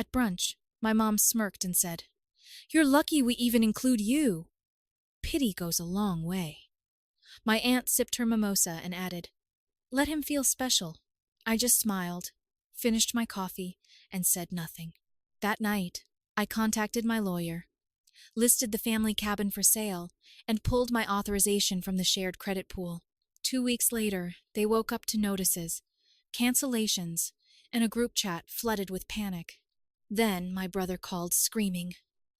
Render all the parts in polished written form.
At brunch, my mom smirked and said, "You're lucky we even include you." Pity goes a long way. My aunt sipped her mimosa and added, "Let him feel special." I just smiled, finished my coffee, and said nothing. That night, I contacted my lawyer, listed the family cabin for sale, and pulled my authorization from the shared credit pool. 2 weeks later, they woke up to notices, cancellations, and a group chat flooded with panic. Then my brother called, screaming.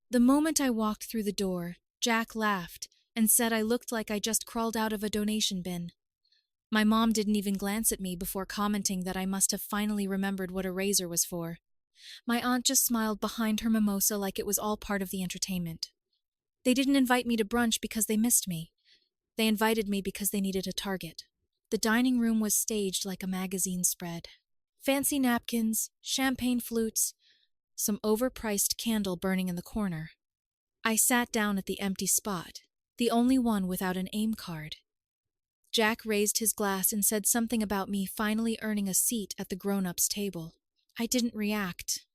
The moment I walked through the door, Jack laughed and said I looked like I just crawled out of a donation bin. My mom didn't even glance at me before commenting that I must have finally remembered what a razor was for. My aunt just smiled behind her mimosa like it was all part of the entertainment. They didn't invite me to brunch because they missed me. They invited me because they needed a target. The dining room was staged like a magazine spread. Fancy napkins, champagne flutes, some overpriced candle burning in the corner. I sat down at the empty spot, the only one without an aim card. Jack raised his glass and said something about me finally earning a seat at the grown-ups' table. I didn't react.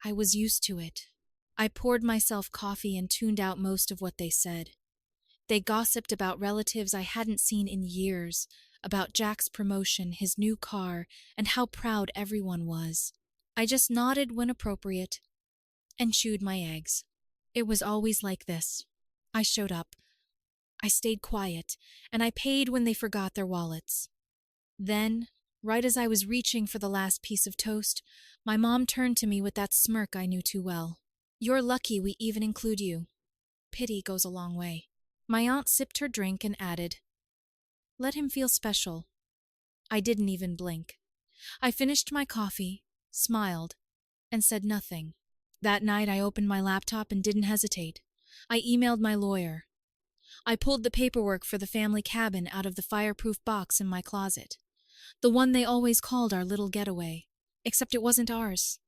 I was used to it. I poured myself coffee and tuned out most of what they said. They gossiped about relatives I hadn't seen in years, about Jack's promotion, his new car, and how proud everyone was. I just nodded when appropriate and chewed my eggs. It was always like this. I showed up. I stayed quiet, and I paid when they forgot their wallets. Then, right as I was reaching for the last piece of toast, my mom turned to me with that smirk I knew too well. "You're lucky we even include you. Pity goes a long way." My aunt sipped her drink and added, "Let him feel special." I didn't even blink. I finished my coffee, smiled, and said nothing. That night I opened my laptop and didn't hesitate. I emailed my lawyer. I pulled the paperwork for the family cabin out of the fireproof box in my closet. The one they always called our little getaway. Except it wasn't ours.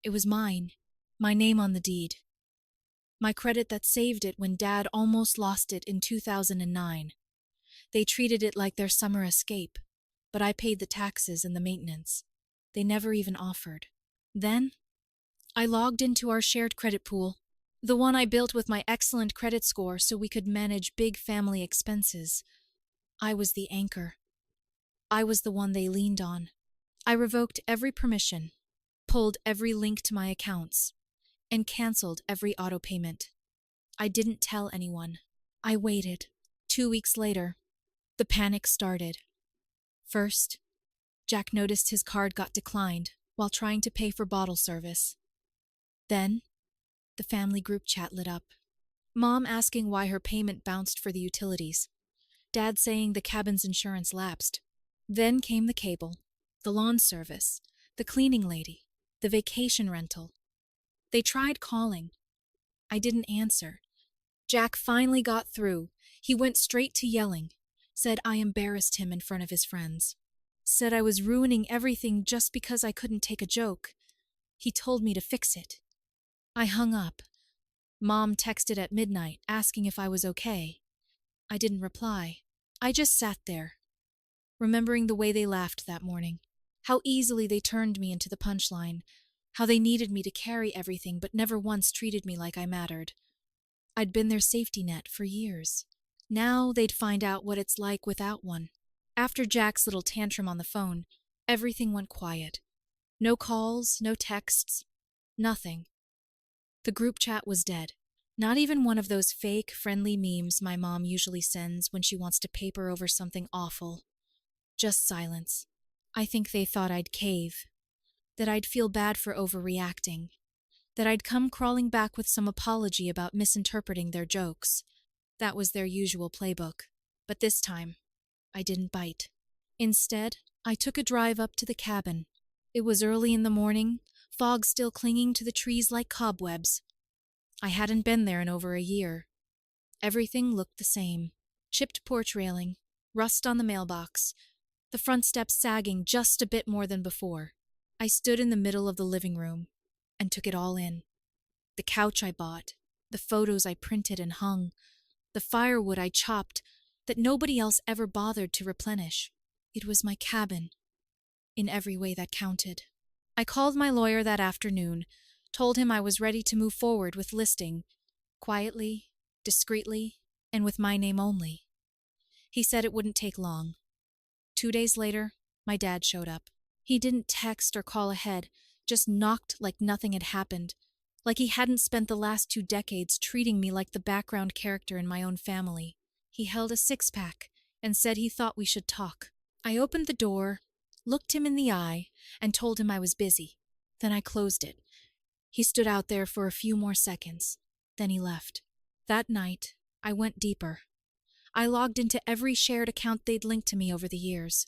It was mine. My name on the deed. My credit that saved it when Dad almost lost it in 2009. They treated it like their summer escape, but I paid the taxes and the maintenance. They never even offered. Then, I logged into our shared credit pool, the one I built with my excellent credit score so we could manage big family expenses. I was the anchor. I was the one they leaned on. I revoked every permission, pulled every link to my accounts, and canceled every auto payment. I didn't tell anyone. I waited. 2 weeks later, the panic started. First, Jack noticed his card got declined while trying to pay for bottle service. Then, the family group chat lit up. Mom asking why her payment bounced for the utilities. Dad saying the cabin's insurance lapsed. Then came the cable, the lawn service, the cleaning lady, the vacation rental. They tried calling. I didn't answer. Jack finally got through. He went straight to yelling. Said I embarrassed him in front of his friends. Said I was ruining everything just because I couldn't take a joke. He told me to fix it. I hung up. Mom texted at midnight asking if I was okay. I didn't reply. I just sat there, remembering the way they laughed that morning, how easily they turned me into the punchline, how they needed me to carry everything but never once treated me like I mattered. I'd been their safety net for years. Now they'd find out what it's like without one. After Jack's little tantrum on the phone, everything went quiet. No calls, no texts, nothing. The group chat was dead. Not even one of those fake, friendly memes my mom usually sends when she wants to paper over something awful. Just silence. I think they thought I'd cave, that I'd feel bad for overreacting, that I'd come crawling back with some apology about misinterpreting their jokes. That was their usual playbook. But this time, I didn't bite. Instead, I took a drive up to the cabin. It was early in the morning, fog still clinging to the trees like cobwebs. I hadn't been there in over a year. Everything looked the same. Chipped porch railing, rust on the mailbox, the front steps sagging just a bit more than before. I stood in the middle of the living room and took it all in. The couch I bought, the photos I printed and hung, the firewood I chopped that nobody else ever bothered to replenish. It was my cabin, in every way that counted. I called my lawyer that afternoon, told him I was ready to move forward with listing, quietly, discreetly, and with my name only. He said it wouldn't take long. 2 days later, my dad showed up. He didn't text or call ahead, just knocked like nothing had happened, like he hadn't spent the last 2 decades treating me like the background character in my own family. He held a six-pack and said he thought we should talk. I opened the door, looked him in the eye, and told him I was busy. Then I closed it. He stood out there for a few more seconds. Then he left. That night, I went deeper. I logged into every shared account they'd linked to me over the years.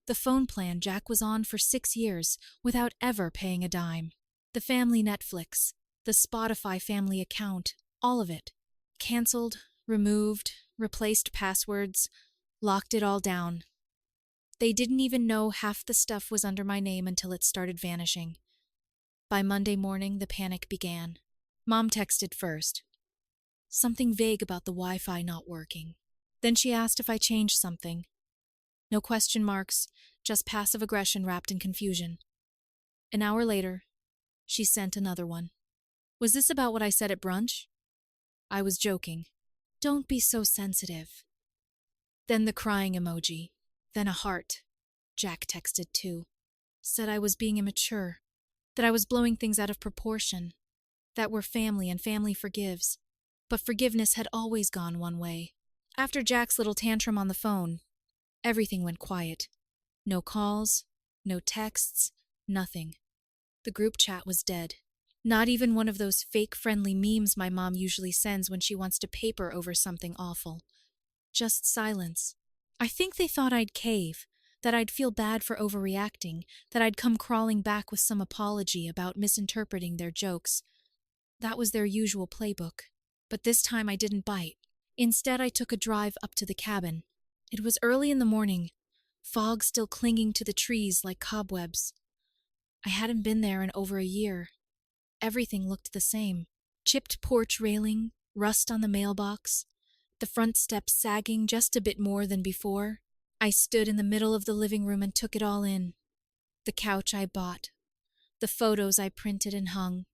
The phone plan Jack was on for 6 years without ever paying a dime. The family Netflix, the Spotify family account, all of it. Canceled, removed, replaced passwords, locked it all down. They didn't even know half the stuff was under my name until it started vanishing. By Monday morning, the panic began. Mom texted first. Something vague about the Wi-Fi not working. Then she asked if I changed something. No question marks, just passive aggression wrapped in confusion. An hour later, she sent another one. Was this about what I said at brunch? I was joking. Don't be so sensitive. Then the crying emoji. Then a heart. Jack texted too. Said I was being immature. That I was blowing things out of proportion. That we're family and family forgives. But forgiveness had always gone one way. After Jack's little tantrum on the phone, everything went quiet. No calls, no texts, nothing. The group chat was dead. Not even one of those fake friendly memes my mom usually sends when she wants to paper over something awful. Just silence. I think they thought I'd cave, that I'd feel bad for overreacting, that I'd come crawling back with some apology about misinterpreting their jokes. That was their usual playbook. But this time I didn't bite. Instead, I took a drive up to the cabin. It was early in the morning, fog still clinging to the trees like cobwebs. I hadn't been there in over a year. Everything looked the same. Chipped porch railing, rust on the mailbox, the front steps sagging just a bit more than before. I stood in the middle of the living room and took it all in. The couch I bought, the photos I printed and hung,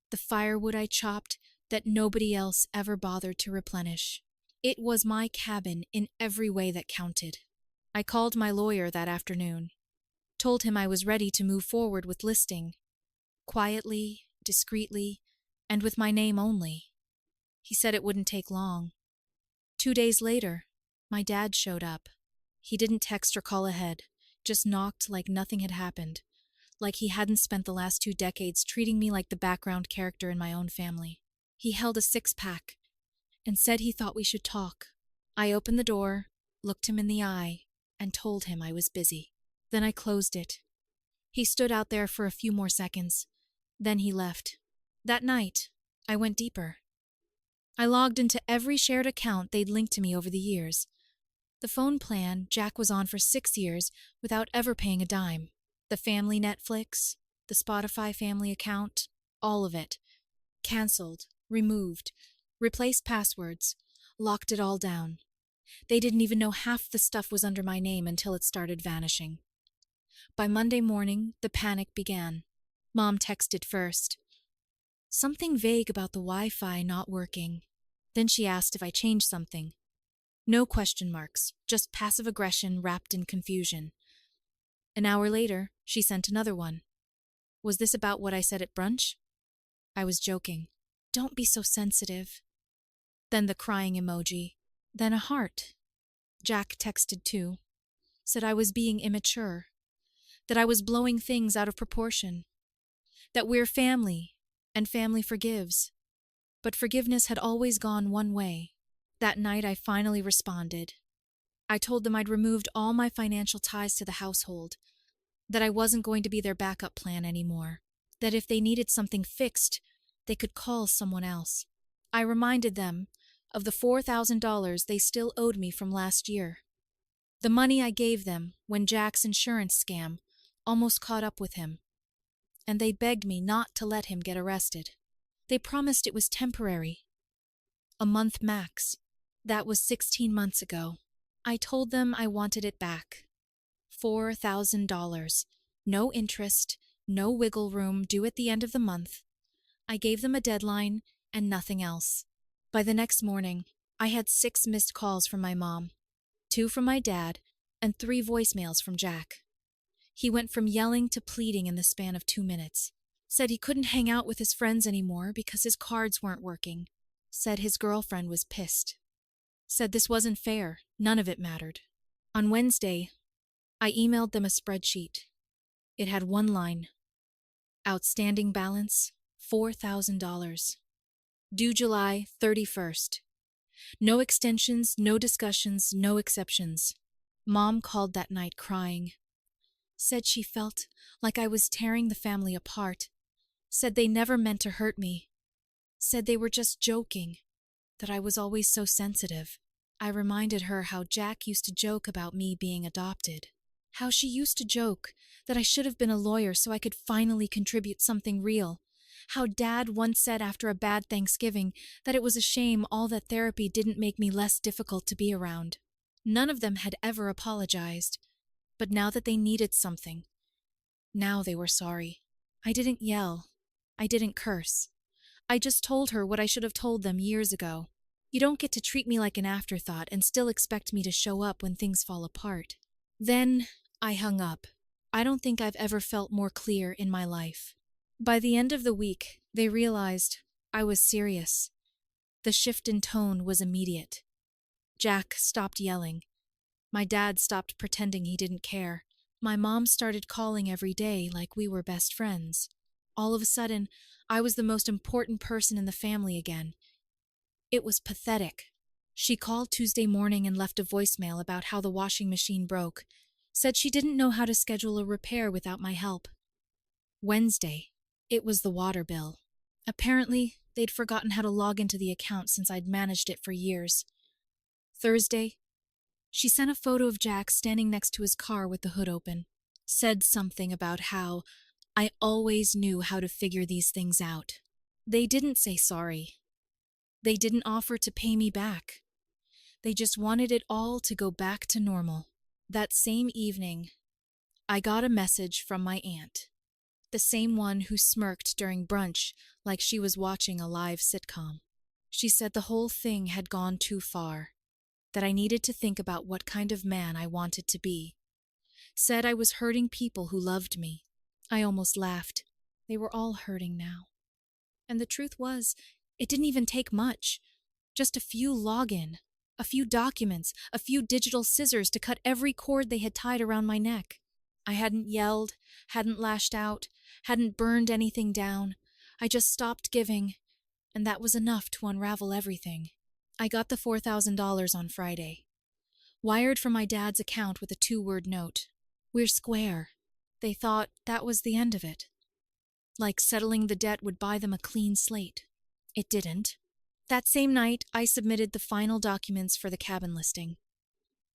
the firewood I chopped that nobody else ever bothered to replenish. It was my cabin in every way that counted. I called my lawyer that afternoon, told him I was ready to move forward with listing, quietly, discreetly, and with my name only. He said it wouldn't take long. 2 days later, my dad showed up. He didn't text or call ahead, just knocked like nothing had happened, like he hadn't spent the last 2 decades treating me like the background character in my own family. He held a six-pack and said he thought we should talk. I opened the door, looked him in the eye, and told him I was busy. Then I closed it. He stood out there for a few more seconds. Then he left. That night, I went deeper. I logged into every shared account they'd linked to me over the years. The phone plan Jack was on for 6 years without ever paying a dime. The family Netflix, the Spotify family account, all of it. Canceled, removed, replaced passwords, locked it all down. They didn't even know half the stuff was under my name until it started vanishing. By Monday morning, the panic began. Mom texted first. Something vague about the Wi-Fi not working. Then she asked if I changed something. No question marks, just passive aggression wrapped in confusion. An hour later, she sent another one. Was this about what I said at brunch? I was joking. Don't be so sensitive. Then the crying emoji. Then a heart. Jack texted too. Said I was being immature. That I was blowing things out of proportion. That we're family, and family forgives. But forgiveness had always gone one way. That night I finally responded. I told them I'd removed all my financial ties to the household, that I wasn't going to be their backup plan anymore, that if they needed something fixed, they could call someone else. I reminded them of the $4,000 they still owed me from last year. The money I gave them when Jack's insurance scam almost caught up with him, and they begged me not to let him get arrested. They promised it was temporary. A month max. That was 16 months ago. I told them I wanted it back. $4,000. No interest, No wiggle room, due at the end of the month. I gave them a deadline and nothing else. By the next morning, I had 6 missed calls from my mom, 2 from my dad, and 3 voicemails from Jack. He went from yelling to pleading in the span of 2 minutes. Said he couldn't hang out with his friends anymore because his cards weren't working. Said his girlfriend was pissed. Said this wasn't fair, none of it mattered. On Wednesday, I emailed them a spreadsheet. It had one line: outstanding balance, $4,000. Due July 31st. No extensions, no discussions, no exceptions. Mom called that night crying. Said she felt like I was tearing the family apart. Said they never meant to hurt me. Said they were just joking, that I was always so sensitive. I reminded her how Jack used to joke about me being adopted. How she used to joke that I should have been a lawyer so I could finally contribute something real. How Dad once said after a bad Thanksgiving that it was a shame all that therapy didn't make me less difficult to be around. None of them had ever apologized, but now that they needed something, now they were sorry. I didn't yell. I didn't curse. I just told her what I should have told them years ago. You don't get to treat me like an afterthought and still expect me to show up when things fall apart. Then I hung up. I don't think I've ever felt more clear in my life. By the end of the week, they realized I was serious. The shift in tone was immediate. Jack stopped yelling. My dad stopped pretending he didn't care. My mom started calling every day like we were best friends. All of a sudden, I was the most important person in the family again. It was pathetic. She called Tuesday morning and left a voicemail about how the washing machine broke. Said she didn't know how to schedule a repair without my help. Wednesday, it was the water bill. Apparently, they'd forgotten how to log into the account since I'd managed it for years. Thursday, she sent a photo of Jack standing next to his car with the hood open. Said something about how I always knew how to figure these things out. They didn't say sorry. They didn't offer to pay me back. They just wanted it all to go back to normal. That same evening, I got a message from my aunt, the same one who smirked during brunch like she was watching a live sitcom. She said the whole thing had gone too far, that I needed to think about what kind of man I wanted to be. Said I was hurting people who loved me. I almost laughed. They were all hurting now. And the truth was, it didn't even take much. Just a few login, a few documents, a few digital scissors to cut every cord they had tied around my neck. I hadn't yelled, hadn't lashed out, hadn't burned anything down. I just stopped giving, and that was enough to unravel everything. I got the $4,000 on Friday. Wired from my dad's account with a 2-word note. We're square. They thought that was the end of it. Like settling the debt would buy them a clean slate. It didn't. That same night, I submitted the final documents for the cabin listing.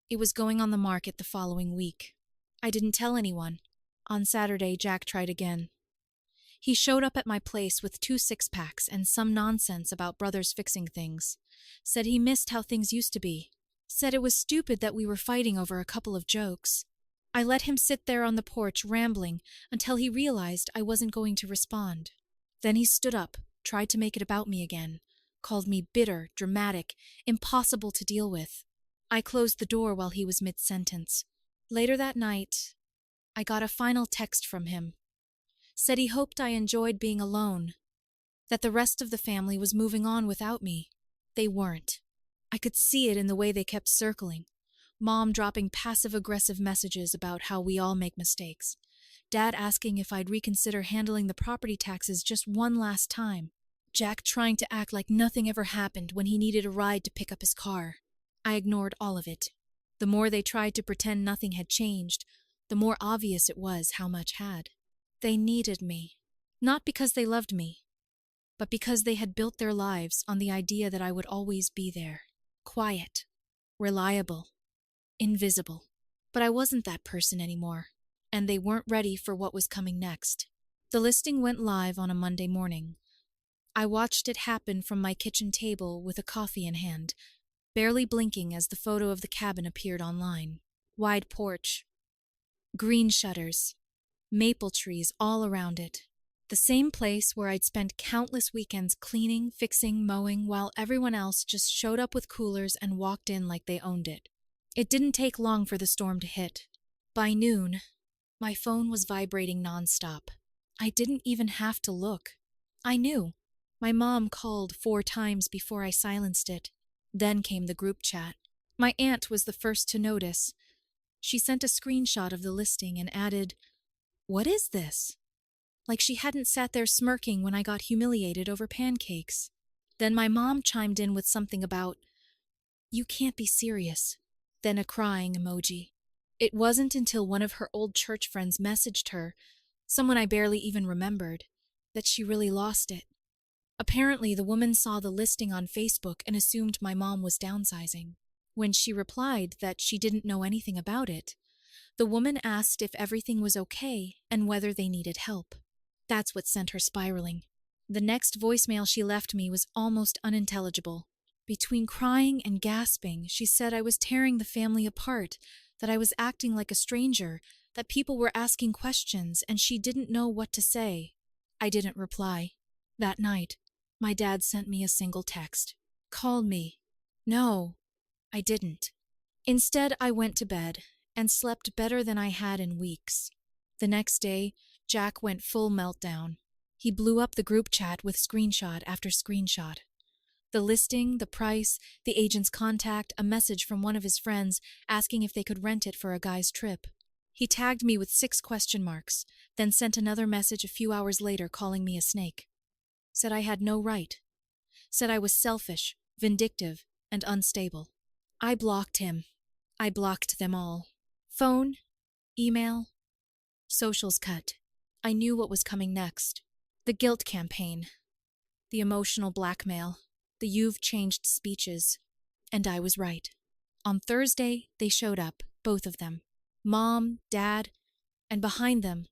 It was going on the market the following week. I didn't tell anyone. On Saturday, Jack tried again. He showed up at my place with 2 six-packs and some nonsense about brothers fixing things. Said he missed how things used to be. Said it was stupid that we were fighting over a couple of jokes. I let him sit there on the porch rambling until he realized I wasn't going to respond. Then he stood up, tried to make it about me again, called me bitter, dramatic, impossible to deal with. I closed the door while he was mid-sentence. Later that night, I got a final text from him. Said he hoped I enjoyed being alone, that the rest of the family was moving on without me. They weren't. I could see it in the way they kept circling. Mom dropping passive-aggressive messages about how we all make mistakes. Dad asking if I'd reconsider handling the property taxes just one last time. Jack trying to act like nothing ever happened when he needed a ride to pick up his car. I ignored all of it. The more they tried to pretend nothing had changed, the more obvious it was how much had. They needed me. Not because they loved me, but because they had built their lives on the idea that I would always be there. Quiet, reliable, invisible. But I wasn't that person anymore, and they weren't ready for what was coming next. The listing went live on a Monday morning. I watched it happen from my kitchen table with a coffee in hand, barely blinking as the photo of the cabin appeared online. Wide porch, green shutters, maple trees all around it. The same place where I'd spent countless weekends cleaning, fixing, mowing, while everyone else just showed up with coolers and walked in like they owned it. It didn't take long for the storm to hit. By noon, my phone was vibrating nonstop. I didn't even have to look. I knew. My mom called 4 times before I silenced it. Then came the group chat. My aunt was the first to notice. She sent a screenshot of the listing and added, "What is this?" Like she hadn't sat there smirking when I got humiliated over pancakes. Then my mom chimed in with something about, "You can't be serious." Then a crying emoji. It wasn't until one of her old church friends messaged her, someone I barely even remembered, that she really lost it. Apparently, the woman saw the listing on Facebook and assumed my mom was downsizing. When she replied that she didn't know anything about it, the woman asked if everything was okay and whether they needed help. That's what sent her spiraling. The next voicemail she left me was almost unintelligible. Between crying and gasping, she said I was tearing the family apart, that I was acting like a stranger, that people were asking questions and she didn't know what to say. I didn't reply. That night, my dad sent me a single text. "Call me." No, I didn't. Instead, I went to bed and slept better than I had in weeks. The next day, Jack went full meltdown. He blew up the group chat with screenshot after screenshot. The listing, the price, the agent's contact, a message from one of his friends asking if they could rent it for a guy's trip. He tagged me with 6 question marks, then sent another message a few hours later calling me a snake. Said I had no right. Said I was selfish, vindictive, and unstable. I blocked him. I blocked them all. Phone, email, socials cut. I knew what was coming next. The guilt campaign. The emotional blackmail. The "you've changed" speeches. And I was right. On Thursday, they showed up, both of them. Mom, Dad, and behind them,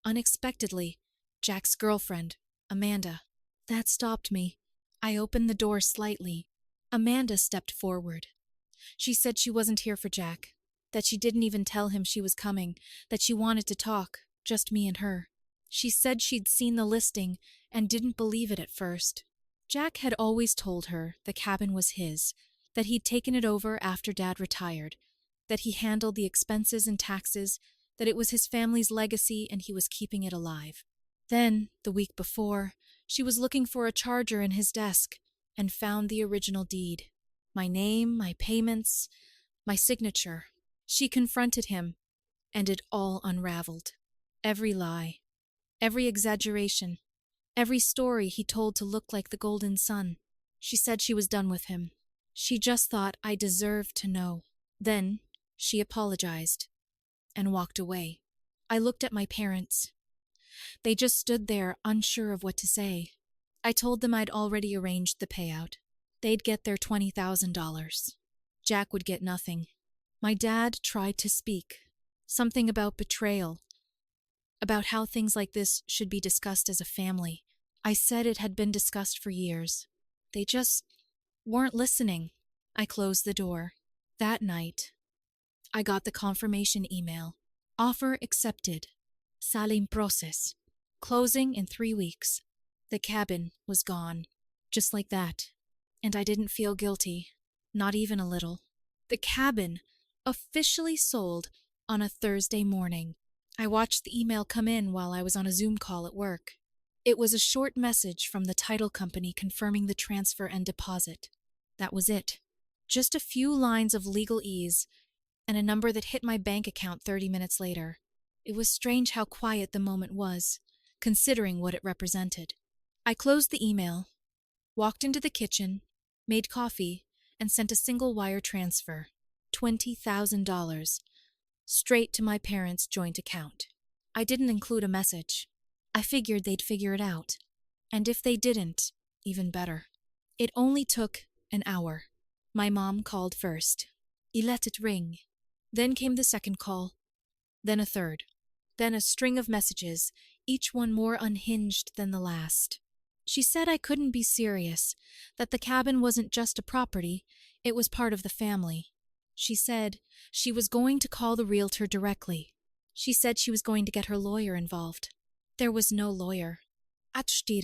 unexpectedly, Jack's girlfriend, Amanda. That stopped me. I opened the door slightly. Amanda stepped forward. She said she wasn't here for Jack, that she didn't even tell him she was coming, that she wanted to talk, just me and her. She said she'd seen the listing and didn't believe it at first. Jack had always told her the cabin was his, that he'd taken it over after Dad retired, that he handled the expenses and taxes, that it was his family's legacy and he was keeping it alive. Then, the week before, she was looking for a charger in his desk and found the original deed. My name, my payments, my signature. She confronted him, and it all unraveled. Every lie, every exaggeration, every story he told to look like the golden sun. She said she was done with him. She just thought I deserved to know. Then she apologized and walked away. I looked at my parents. They just stood there, unsure of what to say. I told them I'd already arranged the payout. They'd get their $20,000. Jack would get nothing. My dad tried to speak. Something about betrayal. About how things like this should be discussed as a family. I said it had been discussed for years. They just weren't listening. I closed the door. That night, I got the confirmation email. Offer accepted. Sale in process. Closing in 3 weeks. The cabin was gone. Just like that. And I didn't feel guilty. Not even a little. The cabin officially sold on a Thursday morning. I watched the email come in while I was on a Zoom call at work. It was a short message from the title company confirming the transfer and deposit. That was it. Just a few lines of legalese and a number that hit my bank account 30 minutes later. It was strange how quiet the moment was, considering what it represented. I closed the email, walked into the kitchen, made coffee, and sent a single wire transfer, $20,000, straight to my parents' joint account. I didn't include a message. I figured they'd figure it out. And if they didn't, even better. It only took an hour. My mom called first. He let it ring. Then came the second call. Then a third. Then a string of messages, each one more unhinged than the last. She said I couldn't be serious, that the cabin wasn't just a property, it was part of the family. She said she was going to call the realtor directly. She said she was going to get her lawyer involved. There was no lawyer. At 4.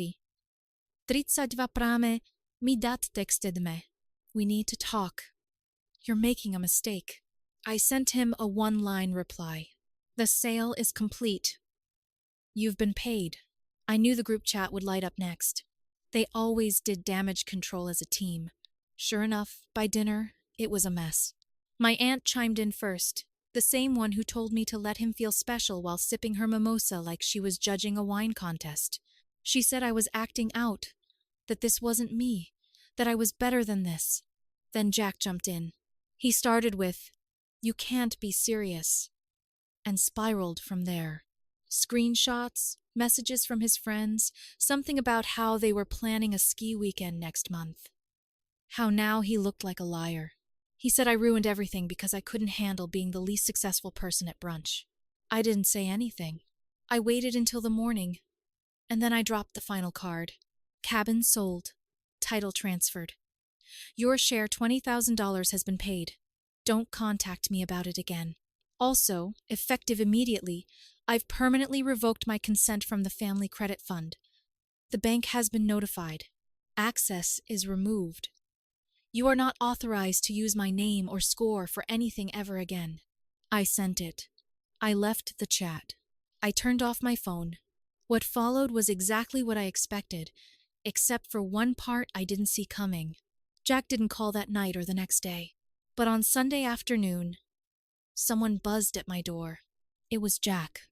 32 prame mi dat texted. We need to talk. You're making a mistake. I sent him a one-line reply. The sale is complete. You've been paid. I knew the group chat would light up next. They always did damage control as a team. Sure enough, by dinner, it was a mess. My aunt chimed in first, the same one who told me to let him feel special while sipping her mimosa like she was judging a wine contest. She said I was acting out, that this wasn't me, that I was better than this. Then Jack jumped in. He started with, "You can't be serious," and spiraled from there. Screenshots, messages from his friends, something about how they were planning a ski weekend next month. How now he looked like a liar. He said I ruined everything because I couldn't handle being the least successful person at brunch. I didn't say anything. I waited until the morning, and then I dropped the final card. Cabin sold. Title transferred. Your share $20,000 has been paid. Don't contact me about it again. Also, effective immediately, I've permanently revoked my consent from the Family Credit Fund. The bank has been notified. Access is removed. You are not authorized to use my name or score for anything ever again. I sent it. I left the chat. I turned off my phone. What followed was exactly what I expected, except for one part I didn't see coming. Jack didn't call that night or the next day. But on Sunday afternoon, someone buzzed at my door. It was Jack,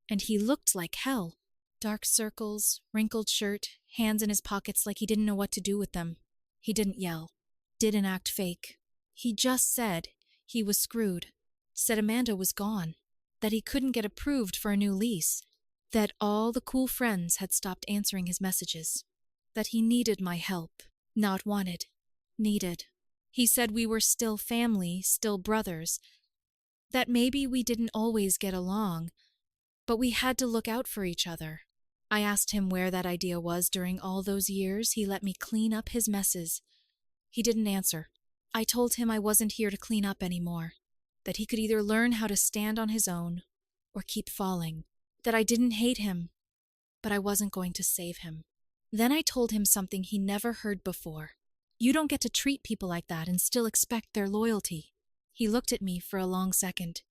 and he looked like hell. Dark circles, wrinkled shirt, hands in his pockets like he didn't know what to do with them. He didn't yell, didn't act fake. He just said he was screwed, said Amanda was gone, that he couldn't get approved for a new lease, that all the cool friends had stopped answering his messages, that he needed my help, not wanted, needed. He said we were still family, still brothers, that maybe we didn't always get along, but we had to look out for each other. I asked him where that idea was during all those years he let me clean up his messes. He didn't answer. I told him I wasn't here to clean up anymore, that he could either learn how to stand on his own or keep falling, that I didn't hate him, but I wasn't going to save him. Then I told him something he never heard before. You don't get to treat people like that and still expect their loyalty. He looked at me for a long second.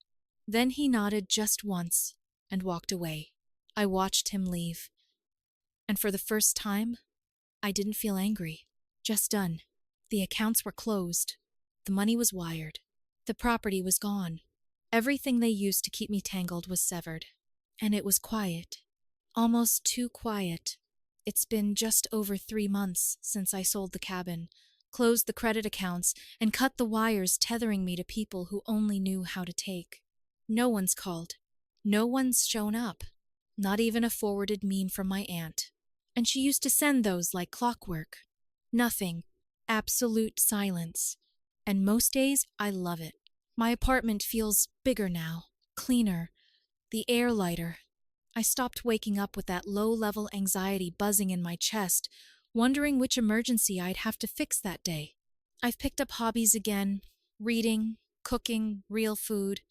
Then he nodded just once and walked away. I watched him leave. And for the first time, I didn't feel angry. Just done. The accounts were closed. The money was wired. The property was gone. Everything they used to keep me tangled was severed. And it was quiet. Almost too quiet. It's been just over 3 months since I sold the cabin, closed the credit accounts, and cut the wires tethering me to people who only knew how to take. No one's called. No one's shown up. Not even a forwarded meme from my aunt. And she used to send those like clockwork. Nothing. Absolute silence. And most days, I love it. My apartment feels bigger now, cleaner, the air lighter. I stopped waking up with that low-level anxiety buzzing in my chest, wondering which emergency I'd have to fix that day. I've picked up hobbies again, reading, cooking, real food.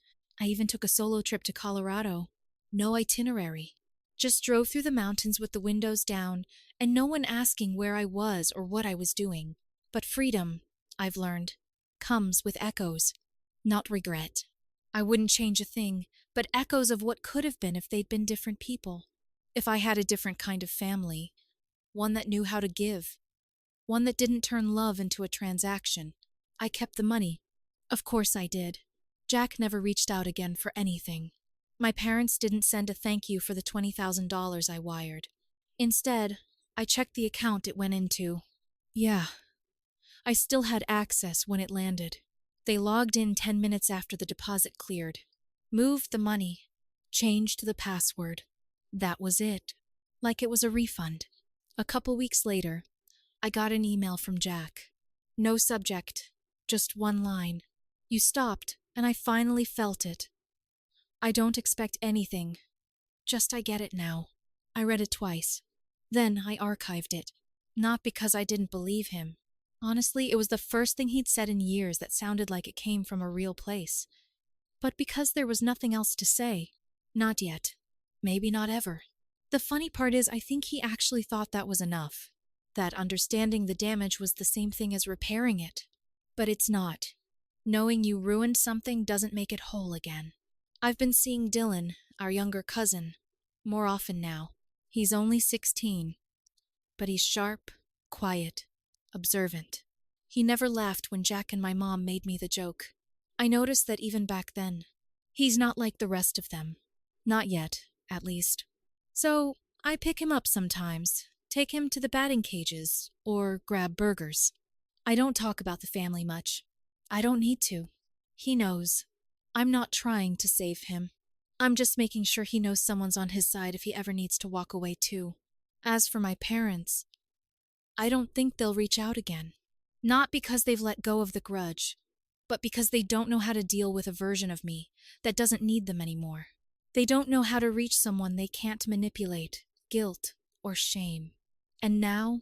I even took a solo trip to Colorado. No itinerary. Just drove through the mountains with the windows down, and no one asking where I was or what I was doing. But freedom, I've learned, comes with echoes, not regret. I wouldn't change a thing, but echoes of what could have been if they'd been different people. If I had a different kind of family, one that knew how to give, one that didn't turn love into a transaction. I kept the money. Of course I did. Jack never reached out again for anything. My parents didn't send a thank you for the $20,000 I wired. Instead, I checked the account it went into. Yeah, I still had access when it landed. They logged in 10 minutes after the deposit cleared. Moved the money. Changed the password. That was it. Like it was a refund. A couple weeks later, I got an email from Jack. No subject, just one line. You stopped, and I finally felt it. I don't expect anything. Just I get it now. I read it twice. Then I archived it. Not because I didn't believe him. Honestly, it was the first thing he'd said in years that sounded like it came from a real place. But because there was nothing else to say. Not yet. Maybe not ever. The funny part is, I think he actually thought that was enough. That understanding the damage was the same thing as repairing it. But it's not. Knowing you ruined something doesn't make it whole again. I've been seeing Dylan, our younger cousin, more often now. He's only 16, but he's sharp, quiet, observant. He never laughed when Jack and my mom made me the joke. I noticed that even back then. He's not like the rest of them. Not yet, at least. So, I pick him up sometimes, take him to the batting cages, or grab burgers. I don't talk about the family much. I don't need to. He knows. I'm not trying to save him. I'm just making sure he knows someone's on his side if he ever needs to walk away too. As for my parents, I don't think they'll reach out again. Not because they've let go of the grudge, but because they don't know how to deal with a version of me that doesn't need them anymore. They don't know how to reach someone they can't manipulate, guilt, or shame. And now,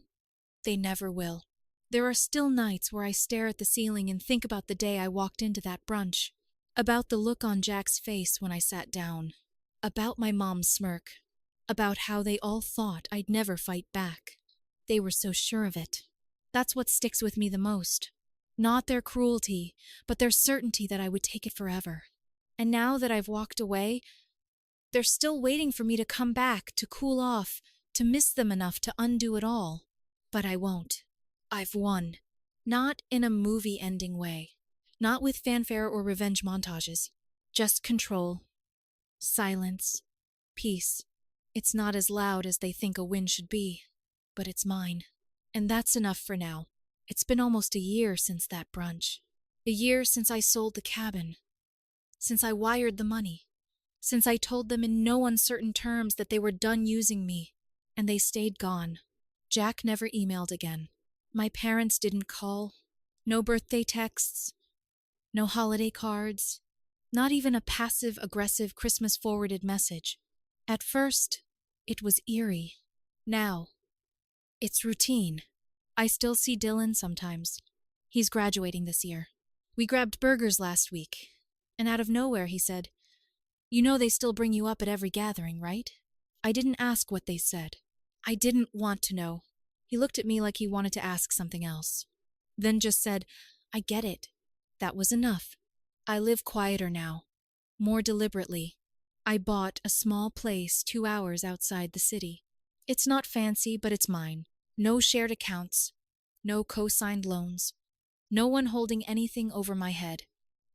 they never will. There are still nights where I stare at the ceiling and think about the day I walked into that brunch, about the look on Jack's face when I sat down, about my mom's smirk, about how they all thought I'd never fight back. They were so sure of it. That's what sticks with me the most. Not their cruelty, but their certainty that I would take it forever. And now that I've walked away, they're still waiting for me to come back, to cool off, to miss them enough to undo it all. But I won't. I've won. Not in a movie-ending way. Not with fanfare or revenge montages. Just control. Silence. Peace. It's not as loud as they think a win should be, but it's mine. And that's enough for now. It's been almost a year since that brunch. A year since I sold the cabin. Since I wired the money. Since I told them in no uncertain terms that they were done using me. And they stayed gone. Jack never emailed again. My parents didn't call. No birthday texts. No holiday cards. Not even a passive-aggressive Christmas-forwarded message. At first, it was eerie. Now, it's routine. I still see Dylan sometimes. He's graduating this year. We grabbed burgers last week, and out of nowhere he said, "You know they still bring you up at every gathering, right?" I didn't ask what they said. I didn't want to know. He looked at me like he wanted to ask something else. Then just said, "I get it." That was enough. I live quieter now. More deliberately. I bought a small place 2 hours outside the city. It's not fancy, but it's mine. No shared accounts. No co-signed loans. No one holding anything over my head.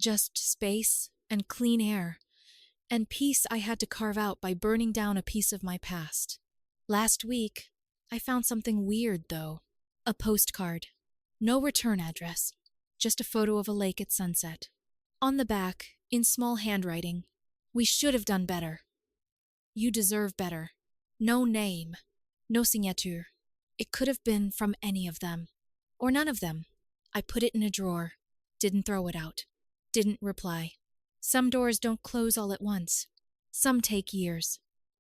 Just space and clean air. And peace I had to carve out by burning down a piece of my past. Last week, I found something weird, though. A postcard. No return address. Just a photo of a lake at sunset. On the back, in small handwriting, "We should have done better. You deserve better." No name. No signature. It could have been from any of them. Or none of them. I put it in a drawer. Didn't throw it out. Didn't reply. Some doors don't close all at once. Some take years.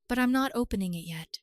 But I'm not opening it yet.